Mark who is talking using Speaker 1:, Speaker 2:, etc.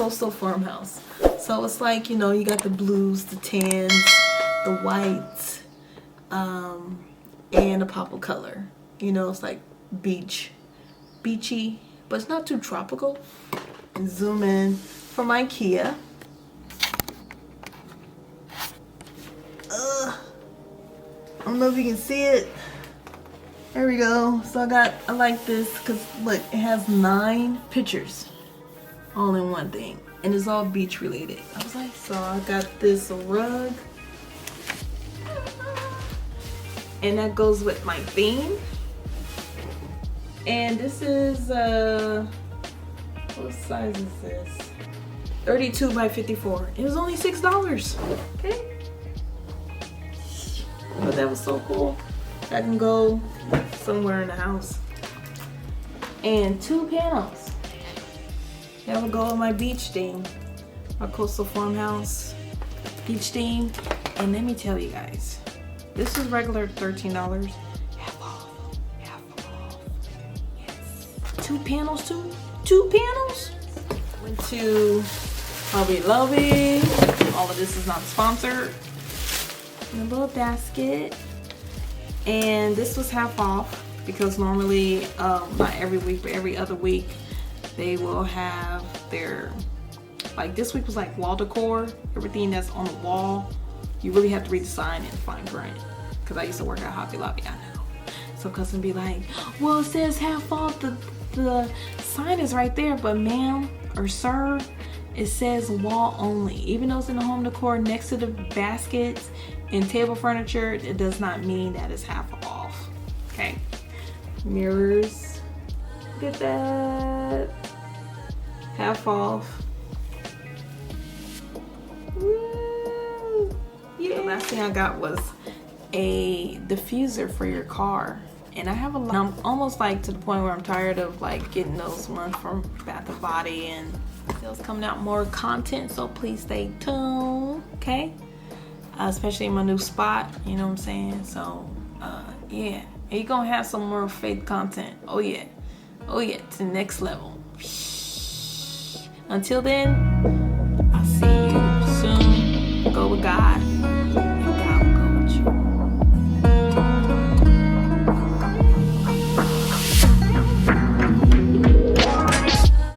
Speaker 1: coastal farmhouse. So it's like, you know, you got the blues, the tans, the whites, and a purple color. You know, it's like beachy, but it's not too tropical. And zoom in from Ikea. I don't know if you can see it. There we go. So I like this because look, it has 9 pictures all in one thing, and it's all beach related. I was like, so I got this rug, and that goes with my theme. And this is what size is this? 32 by 54. It was only $6. Okay. But that was so cool. I can go somewhere in the house. And 2 panels. That would go with my beach theme. My coastal farmhouse beach theme. And let me tell you guys, this is regular $13. Half off. Half off. Yes. 2 panels too? 2 panels? Went to Hobby Lobby. All of this is not sponsored. In a little basket. And this was half off because normally, not every week, but every other week, they will have their, like this week was like wall decor. Everything that's on the wall, you really have to read the sign and fine print. Because I used to work at Hobby Lobby, I know. So custom be like, well, it says half off, the sign is right there, but ma'am or sir, it says wall only. Even though it's in the home decor next to the baskets and table furniture, it does not mean that it's half off. Okay. Mirrors. Look at that. Half off. Woo. Yeah. The last thing I got was a diffuser for your car. And I have a lot. I'm almost like to the point where I'm tired of like getting those ones from Bath and Body, and there's coming out more content, so please stay tuned, okay? Especially in my new spot, you know what I'm saying? So, yeah. And you're gonna have some more faith content. Oh yeah. Oh yeah, to the next level. Until then, I'll see you soon. Go with God.